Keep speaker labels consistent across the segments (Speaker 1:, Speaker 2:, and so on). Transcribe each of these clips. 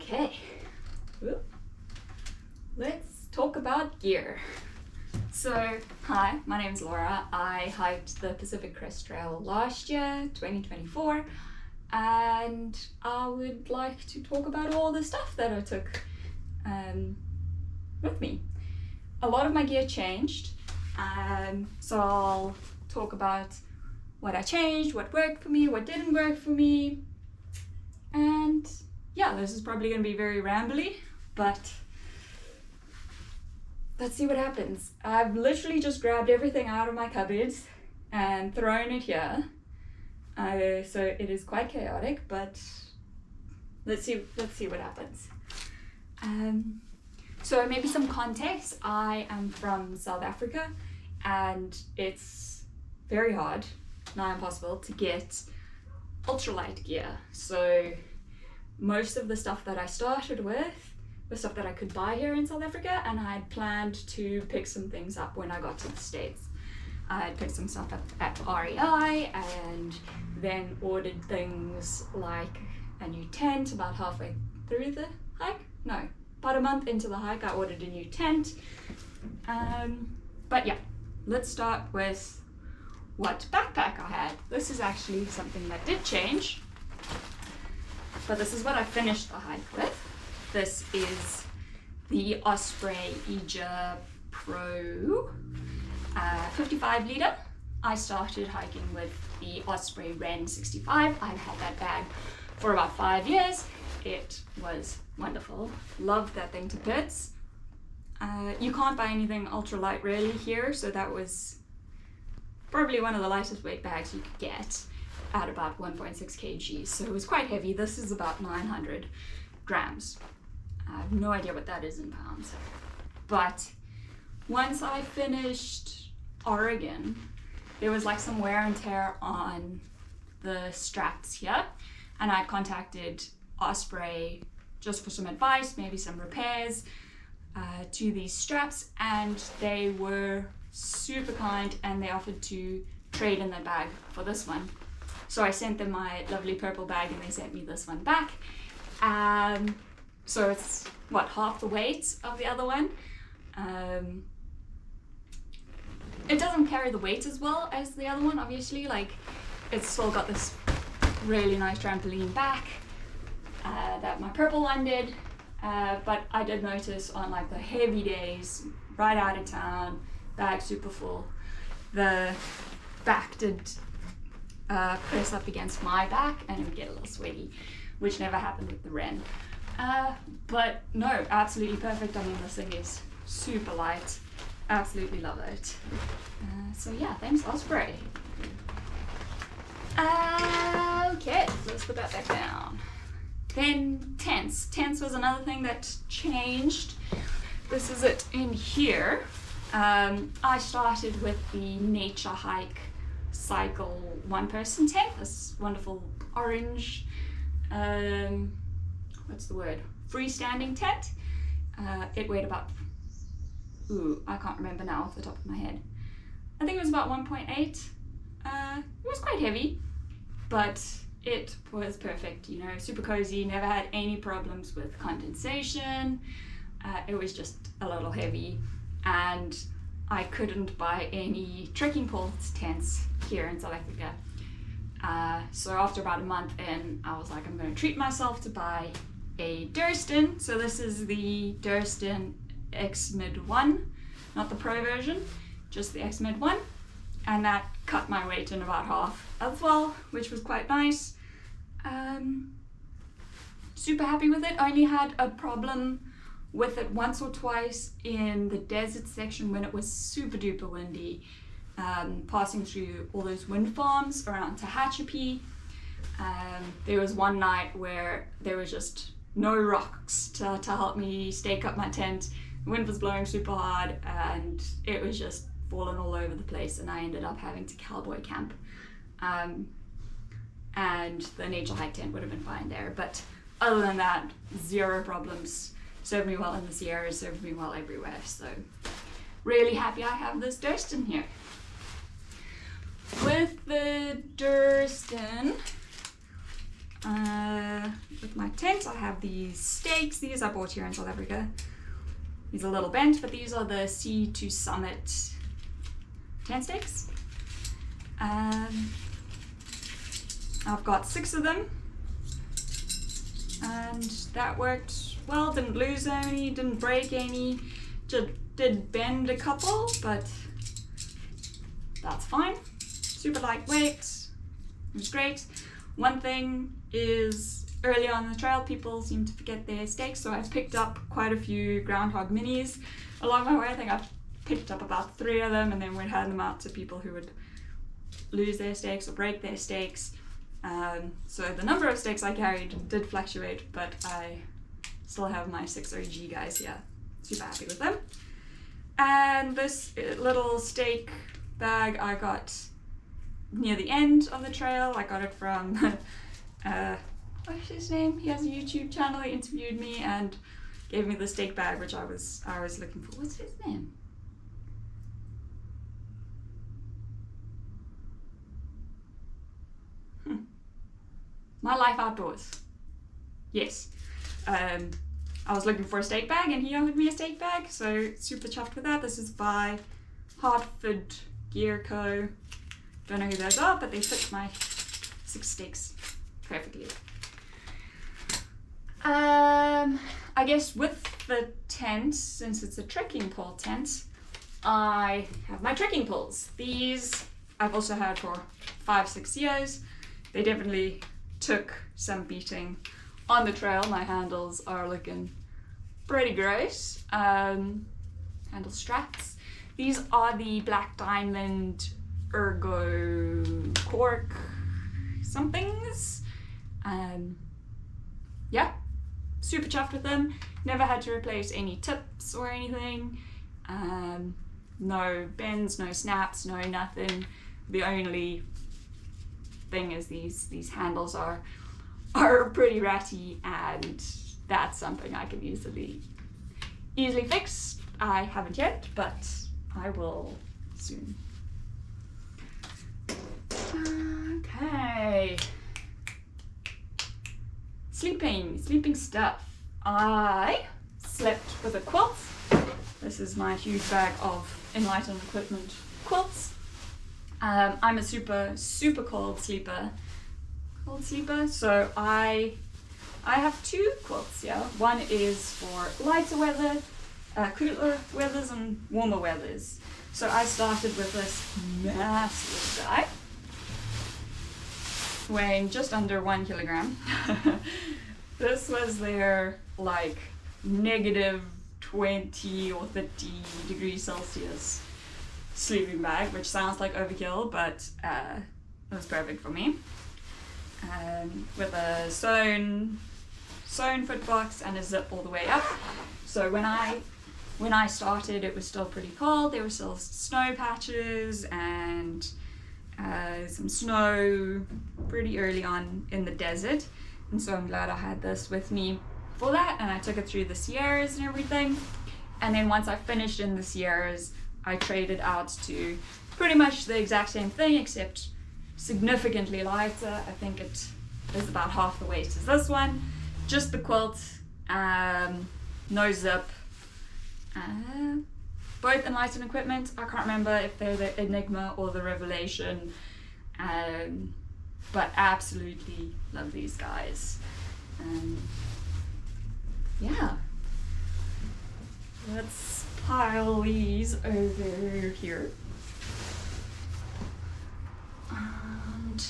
Speaker 1: Okay, let's talk about gear. So, hi, my name's Laura. I hiked the Pacific Crest Trail last year, 2024, and I would like to talk about all the stuff that I took with me. A lot of my gear changed, so I'll talk about what I changed, what worked for me, what didn't work for me, and yeah, this is probably going to be very rambly, but let's see what happens. I've literally just grabbed everything out of my cupboards and thrown it here. So it is quite chaotic, but let's see what happens. So maybe some context. I am from South Africa, and it's very hard, not impossible, to get ultralight gear. So most of the stuff that I started with was stuff that I could buy here in South Africa, and I had planned to pick some things up when I got to the States. I had picked some stuff up at REI and then ordered things like a new tent about halfway through the hike. No, about a month into the hike I ordered a new tent. But yeah, let's start with what backpack I had. This is actually something that did change, but this is what I finished the hike with. This is the Osprey Ija Pro 55 litre. I started hiking with the Osprey Ren 65. I've had that bag for about 5 years. It was wonderful. Loved that thing to bits. You can't buy anything ultralight really here, so that was probably one of the lightest weight bags you could get at about 1.6 kg. So it was quite heavy. This is about 900 grams. I have no idea what that is in pounds. But once I finished Oregon, there was like some wear and tear on the straps here, and I contacted Osprey just for some advice, maybe some repairs to these straps, and they were super kind and they offered to trade in that bag for this one. So I sent them my lovely purple bag and they sent me this one back. So it's what, half the weight of the other one. It doesn't carry the weight as well as the other one, obviously. Like, it's still got this really nice trampoline back that my purple one did. But I did notice on like the heavy days, right out of town, bag super full, the back did press up against my back and it would get a little sweaty, which never happened with the Ren. But no, absolutely perfect. I mean, this thing is super light. Absolutely love it. So yeah, thanks Osprey. Okay, let's put that back down. Then tents. Tents was another thing that changed. This is it in here. I started with the Nature Hike Cycle one-person tent. This wonderful orange, what's the word? Freestanding tent. It weighed about, I can't remember now off the top of my head. I think it was about 1.8. It was quite heavy, but it was perfect, you know, super cozy, never had any problems with condensation. It was just a little heavy, and I couldn't buy any trekking pole tents here in South Africa. So after about a month in, I was like, I'm going to treat myself to buy a Durston. So this is the Durston X-Mid 1, not the Pro version, just the X-Mid 1. And that cut my weight in about half as well, which was quite nice. Super happy with it. Only had a problem with it once or twice in the desert section when it was super duper windy, passing through all those wind farms around Tehachapi. There was one night where there was just no rocks to help me stake up my tent. The wind was blowing super hard and it was just falling all over the place, and I ended up having to cowboy camp. And the nature hike tent would have been fine there, but other than that, zero problems. Served me well in the Sierras, served me well everywhere, so really happy I have this Durston here. With the Durston, with my tent, I have these stakes. These I bought here in South Africa. These are a little bent, but these are the Sea to Summit tent stakes. I've got 6 of them, and that worked well. Didn't lose any, didn't break any, just did bend a couple, but that's fine. Super lightweight, it was great. One thing is, early on the trail, people seem to forget their stakes, so I picked up quite a few groundhog minis along my way. I think I picked up about 3 of them, and then we'd hand them out to people who would lose their stakes or break their stakes. So the number of stakes I carried did fluctuate, but I still have my 6 OG guys here. Super happy with them. And this little stake bag I got near the end of the trail. I got it from what's his name? He has a YouTube channel. He interviewed me and gave me the stake bag, which I was looking for. What's his name? My Life Outdoors. Yes. I was looking for a stake bag and he offered me a stake bag, so super chuffed with that. This is by Hartford Gear Co. Don't know who those are, but they fit my 6 stakes perfectly. I guess with the tent, since it's a trekking pole tent, I have my trekking poles. These I've also had for 5-6 years. They definitely took some beating on the trail. My handles are looking pretty gross. Handle straps. These are the Black Diamond Ergo Cork somethings. Yeah, super chuffed with them. Never had to replace any tips or anything. No bends, no snaps, no nothing. The only thing is these handles are pretty ratty, and that's something I can easily fix. I haven't yet, but I will soon. Okay. Sleeping stuff. I slept with a quilt. This is my huge bag of Enlightened Equipment quilts. I'm a super cold sleeper. So I have 2 quilts here. One is for lighter weather, cooler weathers, and warmer weathers. So I started with this massive guy, weighing just under 1 kilogram. This was their like -20 or 30 degrees Celsius sleeping bag, which sounds like overkill, but it was perfect for me. With a sewn foot box and a zip all the way up. So when I started, it was still pretty cold. There were still snow patches and some snow pretty early on in the desert, and so I'm glad I had this with me for that, and I took it through the Sierras and everything. And then once I finished in the Sierras, I traded out to pretty much the exact same thing, except significantly lighter. I think it is about half the weight as this one. Just the quilt, no zip. Both Enlightened Equipment. I can't remember if they're the Enigma or the Revelation, but absolutely love these guys. Yeah, let's pile these over here. And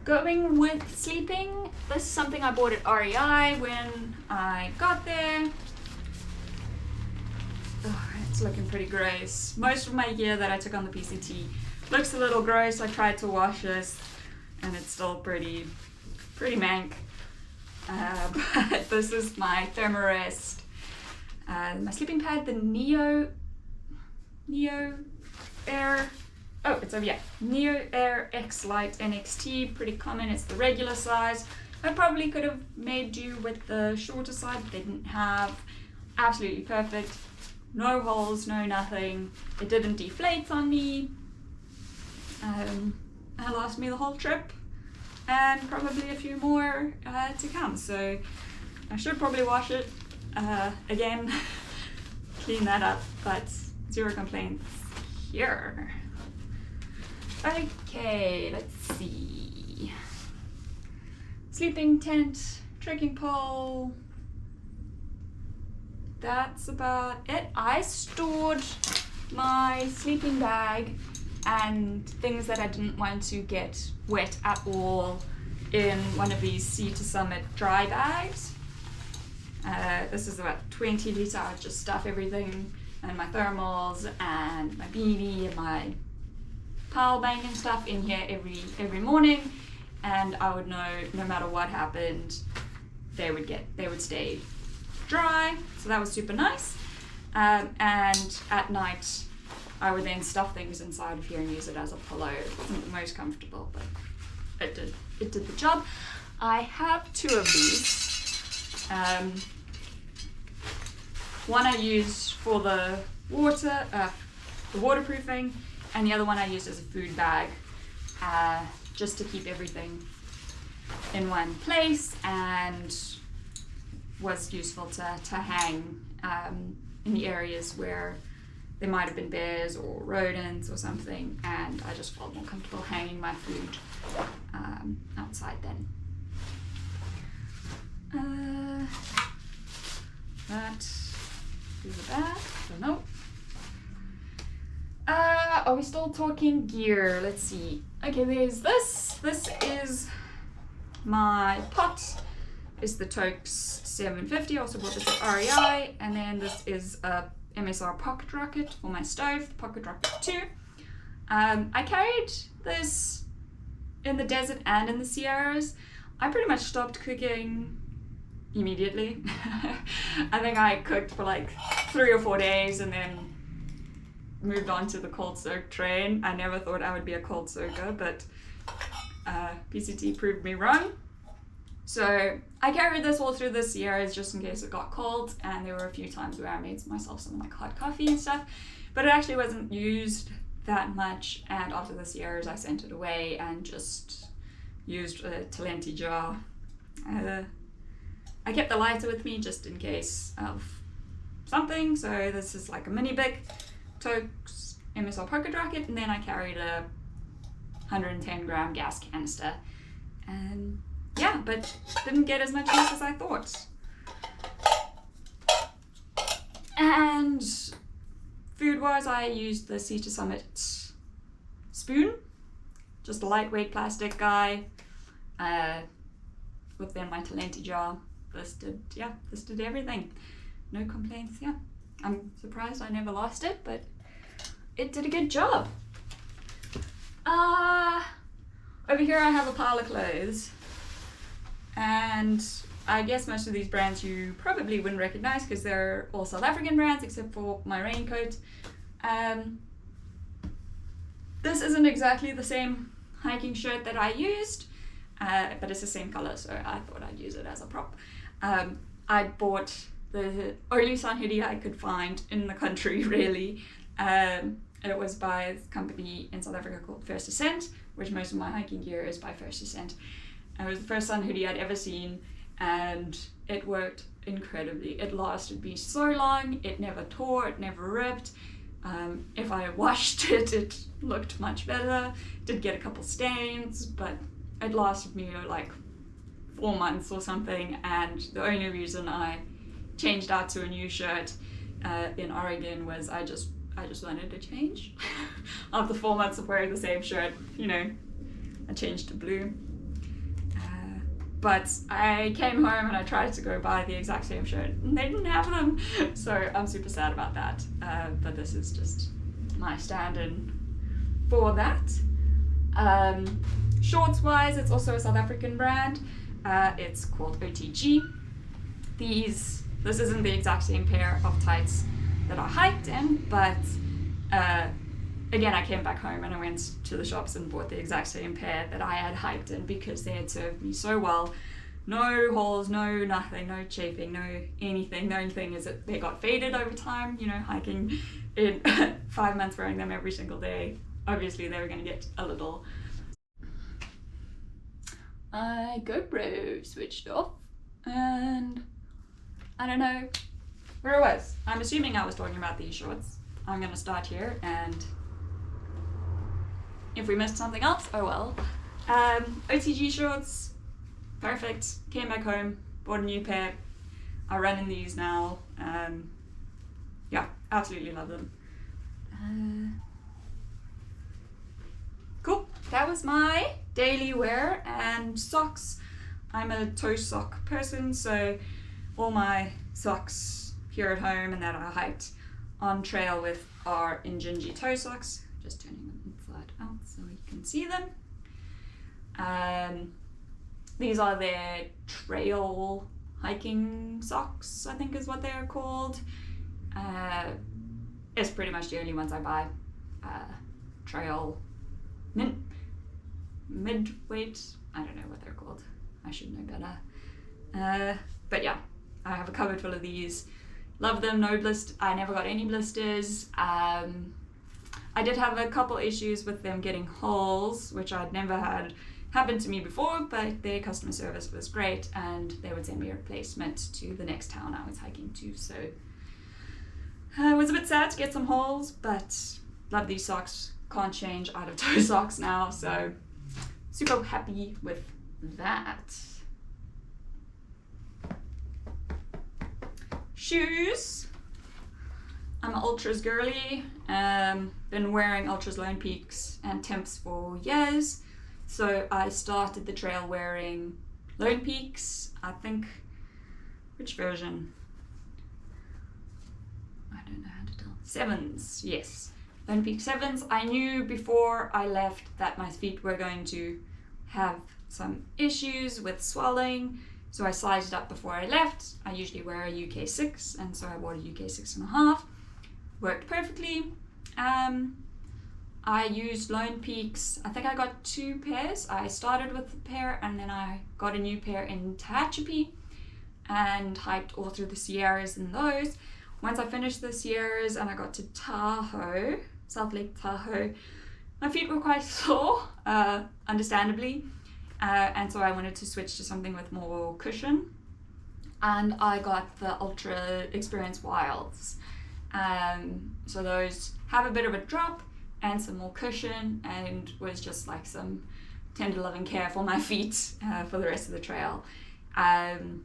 Speaker 1: going with sleeping, this is something I bought at REI when I got there. Oh, it's looking pretty gross. Most of my gear that I took on the PCT looks a little gross. I tried to wash this and it's still pretty mank. But this is my Thermarest, my sleeping pad, the Neo Air. Oh, it's over, yeah. Neo Air X Lite NXT, pretty common. It's the regular size. I probably could have made do with the shorter side, but they didn't have. Absolutely perfect. No holes, no nothing. It didn't deflate on me. It lasted me the whole trip. and probably a few more to come. So I should probably wash it again, clean that up, but zero complaints here. Okay, let's see. Sleeping tent, trekking pole. That's about it. I stored my sleeping bag and things that I didn't want to get wet at all in one of these Sea to Summit dry bags. This is about 20 litre. I just stuff everything, and my thermals and my beanie and my power bank and stuff in here every morning, and I would know no matter what happened, they would stay dry. So that was super nice. And at night I would then stuff things inside of here and use it as a pillow. It wasn't the most comfortable, but it did the job. I have two of these. One I use for the waterproofing, and the other one I used as a food bag, just to keep everything in one place, and was useful to hang in the areas where there might have been bears or rodents or something, and I just felt more comfortable hanging my food outside then. That is the bag. I don't know. Are we still talking gear? Let's see. Okay, there's this. This is my pot. Is the Tokes 750. Also bought this at REI. And then this is a MSR pocket rocket for my stove, the pocket rocket 2. I carried this in the desert and in the Sierras. I pretty much stopped cooking immediately. I think I cooked for like 3 or 4 days and then moved on to the cold soak train. I never thought I would be a cold soaker, but PCT proved me wrong. So I carried this all through the Sierras just in case it got cold, and there were a few times where I made myself some like hot coffee and stuff, but it actually wasn't used that much, and after the Sierras I sent it away and just used a Talenti jar. I kept the lighter with me just in case of something, so this is like a mini big Tokes MSR pocket rocket, and then I carried a 110 gram gas canister, and yeah, but didn't get as much use as I thought. And food-wise, I used the Sea to Summit spoon, just a lightweight plastic guy, with then my Talenti jar. This did everything. No complaints, yeah. I'm surprised I never lost it, but it did a good job. Over here I have a pile of clothes, and I guess most of these brands you probably wouldn't recognize because they're all South African brands except for my raincoat. This isn't exactly the same hiking shirt that I used, but it's the same color, so I thought I'd use it as a prop. I bought the only sun hoodie I could find in the country, really. It was by a company in South Africa called First Ascent, which most of my hiking gear is by First Ascent. It was the first sun hoodie I'd ever seen, and it worked incredibly. It lasted me so long, it never tore, it never ripped. If I washed it, it looked much better. Did get a couple stains, but it lasted me like 4 months or something, and the only reason I changed out to a new shirt in Oregon was I just wanted to change. After 4 months of wearing the same shirt, you know, I changed to blue. But I came home and I tried to go buy the exact same shirt and they didn't have them, so I'm super sad about that. But this is just my stand-in for that. Shorts wise, it's also a South African brand. It's called OTG. This isn't the exact same pair of tights that I hiked in, but again, I came back home and I went to the shops and bought the exact same pair that I had hiked in because they had served me so well. No holes, no nothing, no chafing, no anything. The only thing is that they got faded over time, you know, hiking in 5 months wearing them every single day. Obviously they were going to get a little my GoPro switched off and I don't know where I was. I'm assuming I was talking about these shorts. I'm gonna start here, and if we missed something else, oh well. OTG shorts, perfect. Came back home, bought a new pair. I run in these now. Yeah, absolutely love them. Cool, that was my daily wear and socks. I'm a toe sock person, so all my socks here at home and that I hiked on trail with are Injinji toe socks. Just turning them inside out so you can see them. These are their trail hiking socks, I think is what they're called. It's pretty much the only ones I buy. Trail mid-weight, I don't know what they're called. I should know better. But yeah, I have a cupboard full of these. Love them, no blisters. I never got any blisters. I did have a couple issues with them getting holes, which I'd never had happen to me before, but their customer service was great and they would send me a replacement to the next town I was hiking to. So it was a bit sad to get some holes, but love these socks. Can't change out of toe socks now, so super happy with that. Shoes. I'm an Ultras girly. Been wearing Ultras Lone Peaks and Temps for years. So I started the trail wearing Lone Peaks. I think, which version? I don't know how to tell. 7s, yes. Lone Peak 7s. I knew before I left that my feet were going to have some issues with swelling. So I sized it up before I left. I usually wear a UK 6, and so I bought a UK 6.5. Worked perfectly. I used Lone Peaks. I think I got 2 pairs. I started with a pair and then I got a new pair in Tehachapi and hiked all through the Sierras in those. Once I finished the Sierras and I got to Tahoe, South Lake Tahoe, my feet were quite sore, understandably. And so I wanted to switch to something with more cushion. And I got the Ultra Experience Wilds. So those have a bit of a drop and some more cushion, and was just like some tender loving care for my feet for the rest of the trail. And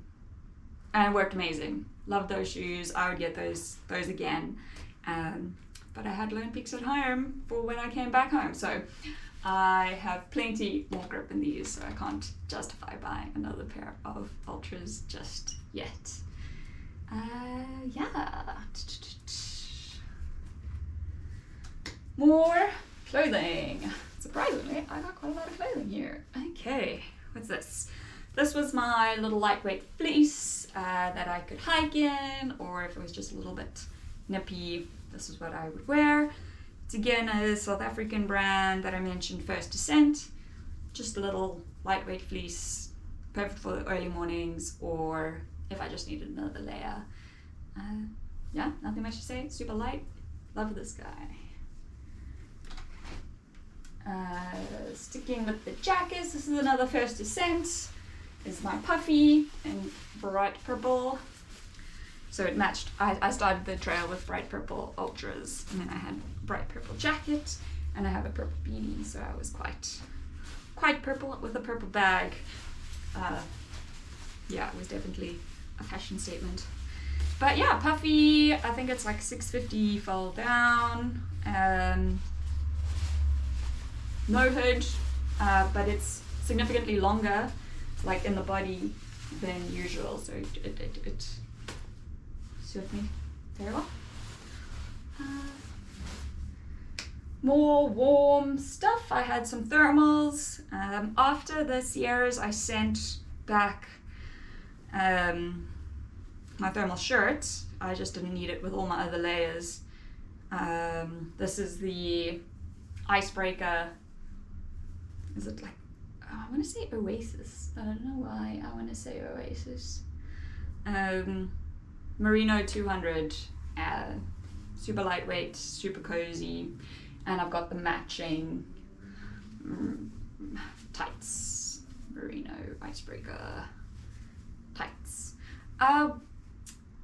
Speaker 1: it worked amazing. Loved those shoes. I would get those again. But I had Lone Peaks at home for when I came back home. So I have plenty more grip in these, so I can't justify buying another pair of Ultras just yet. Yeah. More clothing. Surprisingly, I got quite a lot of clothing here. Okay, what's this? This was my little lightweight fleece that I could hike in, or if it was just a little bit nippy, this is what I would wear. It's again a South African brand that I mentioned, First Descent. Just a little lightweight fleece, perfect for the early mornings, or if I just needed another layer. Yeah, nothing much to say, super light. Love this guy. Sticking with the jackets, this is another First Descent. This is my puffy in bright purple. So it matched, I started the trail with bright purple Ultras, and then I had bright purple jacket, and I have a purple beanie, so I was quite purple with a purple bag. Yeah, it was definitely a fashion statement. But yeah, puffy, I think it's like 650 fold down. No hood, but it's significantly longer, like in the body, than usual, so it suited me very well. More warm stuff. I had some thermals. After the Sierras, I sent back my thermal shirt. I just didn't need it with all my other layers. This is the Icebreaker. Is it like, I want to say Oasis. I don't know why I want to say Oasis. Merino 200, super lightweight, super cozy, and I've got the matching tights, Merino icebreaker tights.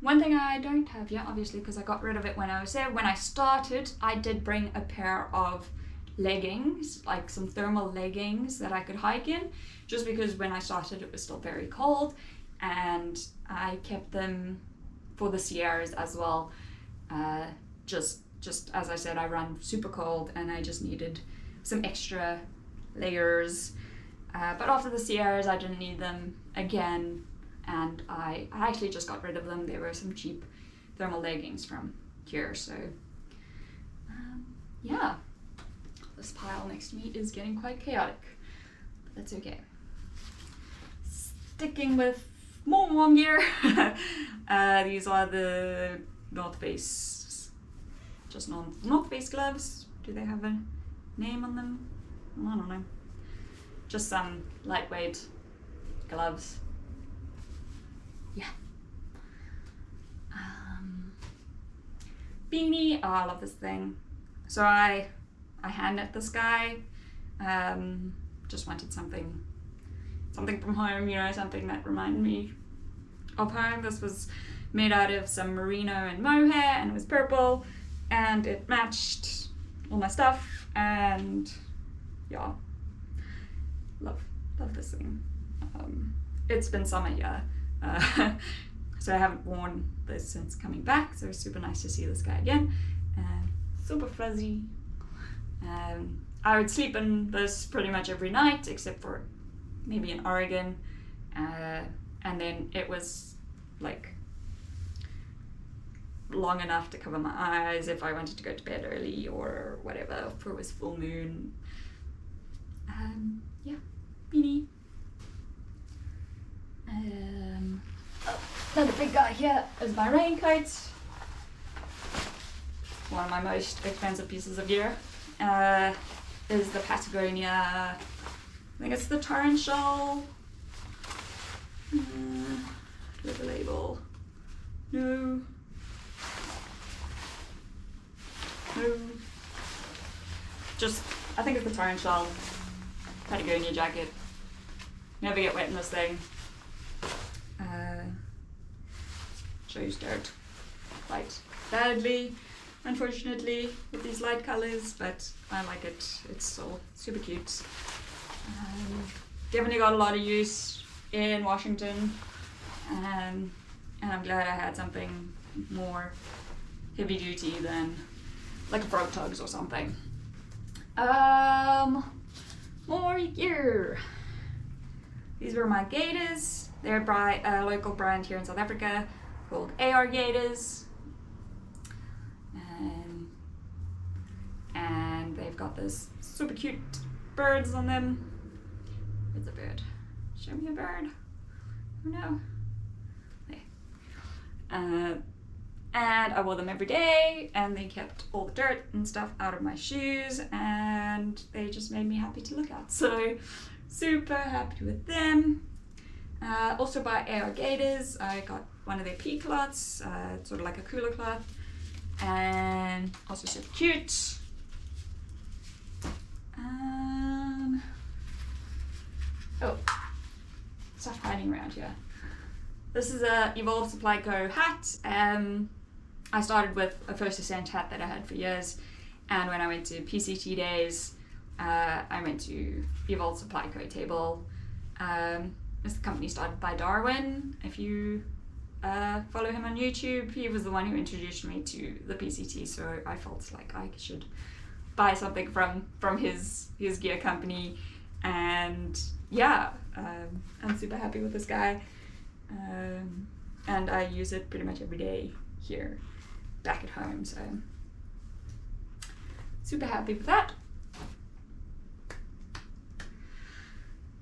Speaker 1: One thing I don't have yet, obviously, because I got rid of it when I was there. When I started, I did bring a pair of leggings, like some thermal leggings that I could hike in, just because when I started it was still very cold, and I kept them for the Sierras as well. Just as I said, I run super cold and I just needed some extra layers. But after the Sierras, I didn't need them again, and I actually just got rid of them. They were some cheap thermal leggings from here, so yeah. This pile next to me is getting quite chaotic, but that's okay. Sticking with more warm gear, these are the North Face, just North Face gloves. Do they have a name on them? I don't know. Just some lightweight gloves. Yeah. Beanie. Oh, I love this thing. So I hand knit this guy. Just wanted something from home, you know, something that reminded me of home. This was made out of some merino and mohair, and it was purple, and it matched all my stuff, and yeah, love this thing. It's been summer, yeah, so I haven't worn this since coming back, so it's super nice to see this guy again. Super fuzzy. I would sleep in this pretty much every night, except for maybe in Oregon, and then it was like long enough to cover my eyes if I wanted to go to bed early or whatever, if it was full moon. Yeah, beanie. Another big guy here is my raincoat. One of my most expensive pieces of gear is the Patagonia, I think it's the torrential, do we have a label? No, just, I think it's the torrential Patagonia jacket. Never get wet in this thing. Shows dirt quite badly, unfortunately, with these light colors, but I like it. It's so super cute. Definitely got a lot of use in Washington, and I'm glad I had something more heavy duty than like a Frog Tugs or something. More gear. These were my Gaiters. They're by a local brand here in South Africa called AR Gaiters. And they've got this super cute birds on them. It's a bird. Show me a bird. Oh no. There. And I wore them every day, and they kept all the dirt and stuff out of my shoes, and they just made me happy to look at. So super happy with them. Also by AR Gaiters, I got one of their pea cloths, it's sort of like a cooler cloth, and also super cute. Oh, stuff hiding around here. This is a Evolve Supply Co hat. I started with a First Ascent hat that I had for years, and when I went to PCT days, I went to Evolve Supply Co table. It's the company started by Darwin. If you follow him on YouTube, he was the one who introduced me to the PCT, so I felt like I should buy something from his gear company, and yeah, I'm super happy with this guy, and I use it pretty much every day here back at home, so super happy with that.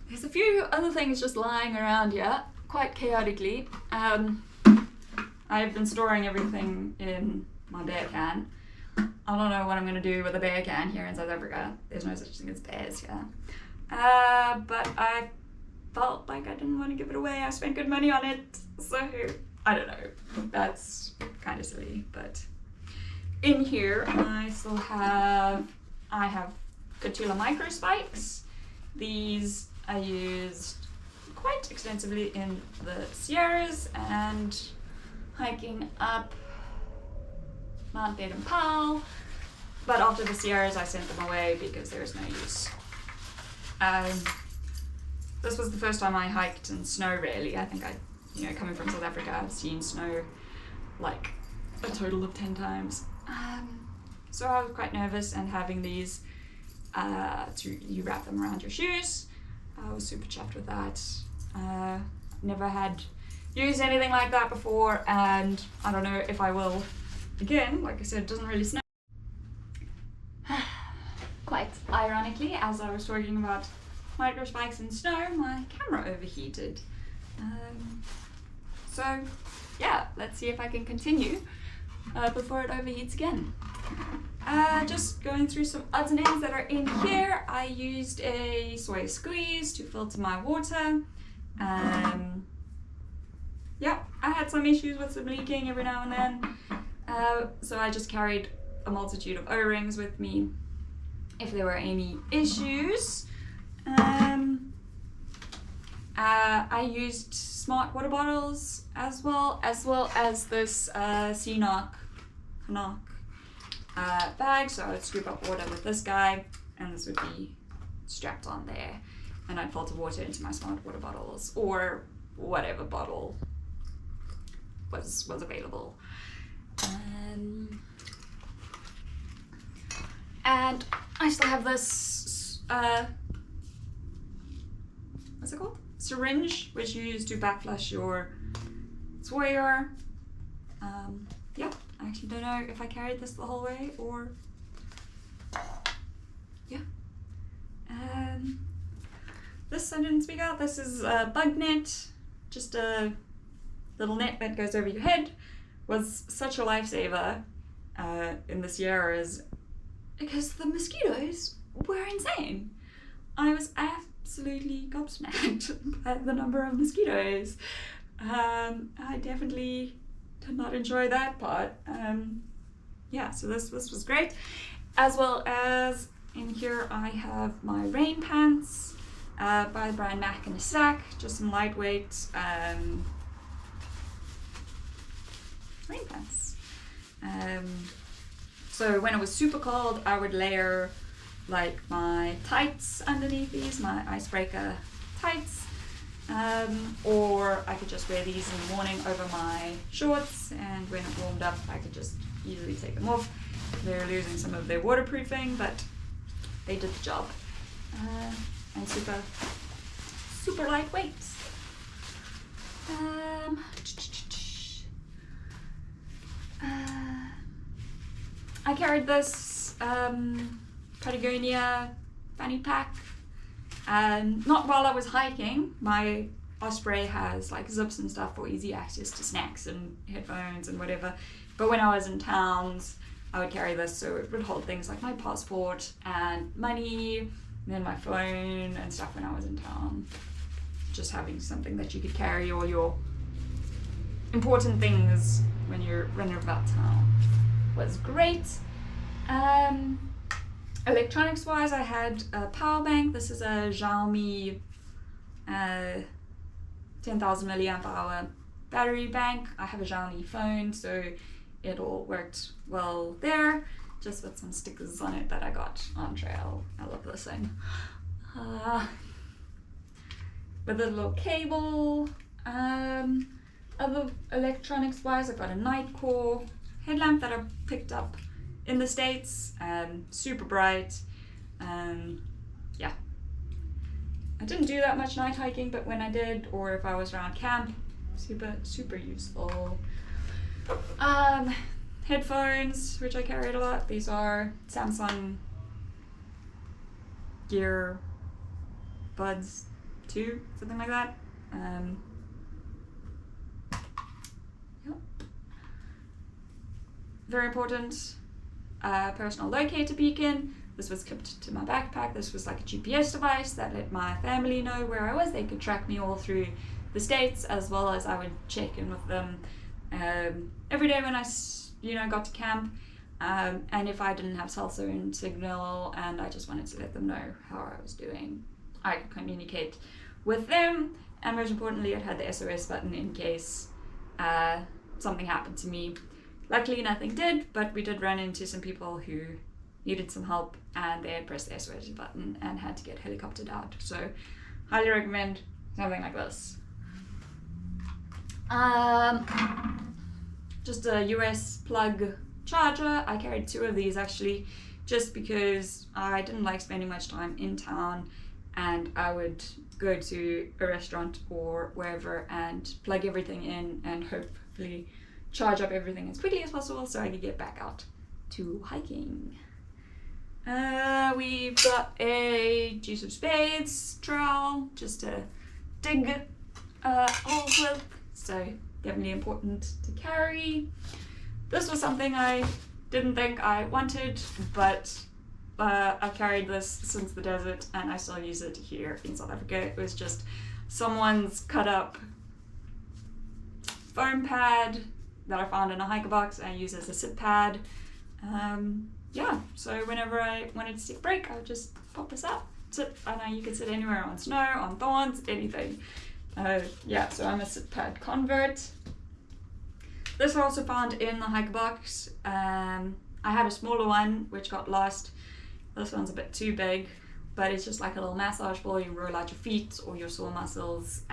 Speaker 1: There's a few other things just lying around here, quite chaotically. I've been storing everything in my bear can. I don't know what I'm going to do with a bear can here in South Africa. There's no such thing as bears here. But I felt like I didn't want to give it away. I spent good money on it, so I don't know. That's kind of silly, but in here I still have, Katula micro spikes. These I used quite extensively in the Sierras and hiking up Mount Baden-Powell, but after the Sierras I sent them away because there is no use. This was the first time I hiked in snow really. I think coming from South Africa, I've seen snow like a total of 10 times. So I was quite nervous, and having these, you wrap them around your shoes. I was super chuffed with that. Never had used anything like that before, and I don't know if I will again. Like I said, it doesn't really snow. Quite ironically, as I was talking about micro spikes in snow, my camera overheated. So yeah, let's see if I can continue before it overheats again. Just going through some odds and ends that are in here. I used a soy squeeze to filter my water. Yeah, I had some issues with some leaking every now and then. So I just carried a multitude of O-rings with me if there were any issues. I used smart water bottles as well as this Canuck bag, so I would scoop up water with this guy, and this would be strapped on there, and I'd filter water into my smart water bottles or whatever bottle was available. And I still have this what's it called? Syringe, which you use to backflush your Footwear. Yeah, I actually don't know if I carried this the whole way or yeah. This I didn't speak out. This is a bug net, just a little net that goes over your head. Was such a lifesaver in the Sierras because the mosquitoes were insane. I was absolutely gobsmacked by the number of mosquitoes. I definitely did not enjoy that part. Yeah, so this was great. As well as in here I have my rain pants by the brand Mac in a sack, just some lightweight rain pants. So when it was super cold, I would layer like my tights underneath these, my icebreaker tights, or I could just wear these in the morning over my shorts, and when it warmed up I could just easily take them off. They're losing some of their waterproofing, but they did the job, and super lightweight. I carried this Patagonia fanny pack, not while I was hiking. My Osprey has like zips and stuff for easy access to snacks and headphones and whatever, but when I was in towns I would carry this, so it would hold things like my passport and money, and then my phone and stuff when I was in town. Just having something that you could carry all your important things when you're running about town was great. Electronics wise, I had a power bank. This is a Xiaomi 10,000 milliamp hour battery bank. I have a Xiaomi phone, so it all worked well there, just with some stickers on it that I got on trail. I love this thing. With a little cable. Other electronics wise, I got a Nightcore headlamp that I picked up in the States, super bright. Yeah, I didn't do that much night hiking, but when I did, or if I was around camp, super useful. Headphones, which I carried a lot. These are Samsung Gear Buds 2, something like that. Yep. Very important, personal locator beacon. This was clipped to my backpack. This was like a GPS device that let my family know where I was. They could track me all through the States, as well as I would check in with them every day when I got to camp, and if I didn't have cell phone signal and I just wanted to let them know how I was doing, I could communicate with them. and most importantly, it had the SOS button in case something happened to me. Luckily, nothing did, but we did run into some people who needed some help, and they had pressed the SOS button and had to get helicoptered out. So, highly recommend something like this. Just a US plug charger. I carried 2 of these actually, just because I didn't like spending much time in town, and I would go to a restaurant or wherever and plug everything in and hopefully charge up everything as quickly as possible so I could get back out to hiking. We've got a Juice of Spades trowel just to dig holes with, so definitely important to carry. This was something I didn't think I wanted, but I've carried this since the desert and I still use it here in South Africa. It was just someone's cut up foam pad that I found in a hiker box. I use as a sit pad. Yeah, so whenever I wanted to take a break, I would just pop this out, sit. I know you can sit anywhere, on snow, on thorns, anything. Yeah, so I'm a sit pad convert. This I also found in the hiker box. I had a smaller one which got lost. This one's a bit too big, but it's just like a little massage ball. You roll out your feet or your sore muscles.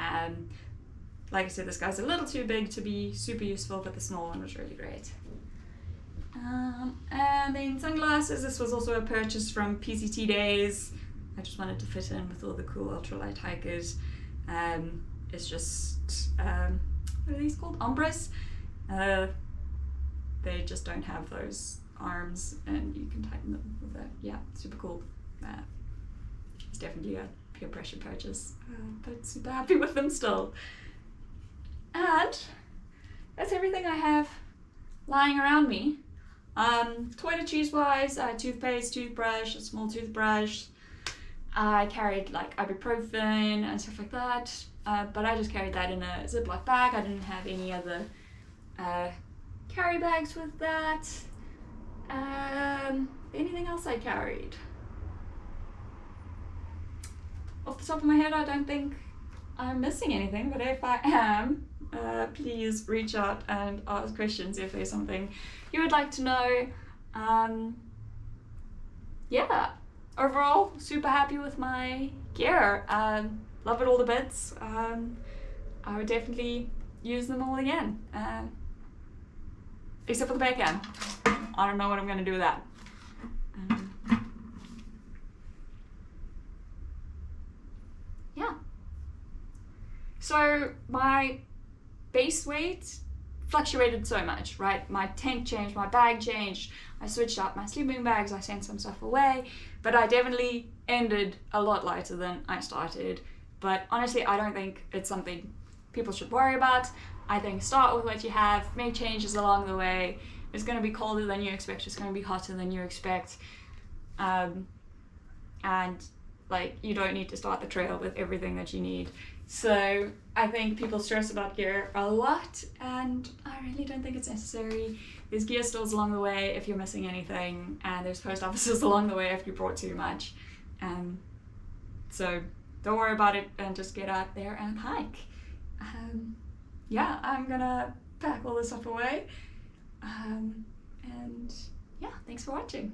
Speaker 1: Like I said, this guy's a little too big to be super useful, but the small one was really great. And then sunglasses. This was also a purchase from PCT days. I just wanted to fit in with all the cool ultralight hikers. It's just, what are these called? Ombres. They just don't have those arms and you can tighten them with that. Yeah, super cool. It's definitely a peer pressure purchase, but super happy with them still. And that's everything I have lying around me. Toiletries wise, toothpaste, toothbrush, a small toothbrush. I carried like ibuprofen and stuff like that, but I just carried that in a Ziploc bag. I didn't have any other carry bags with that. Anything else I carried? Off the top of my head, I don't think I'm missing anything, but if I am, please reach out and ask questions if there's something you would like to know. Yeah, overall, super happy with my gear. Love it all to bits. I would definitely use them all again, except for the bear cam. I don't know what I'm going to do with that. Yeah. So my base weight fluctuated so much, right? My tent changed, my bag changed, I switched out my sleeping bags, I sent some stuff away, but I definitely ended a lot lighter than I started. But honestly, I don't think it's something people should worry about. I think start with what you have, make changes along the way. It's going to be colder than you expect, it's going to be hotter than you expect. And like, you don't need to start the trail with everything that you need. So I think people stress about gear a lot, and I really don't think it's necessary. There's gear stores along the way if you're missing anything, and there's post offices along the way if you brought too much. So don't worry about it and just get out there and hike. Yeah, I'm gonna pack all this stuff away. And yeah, thanks for watching.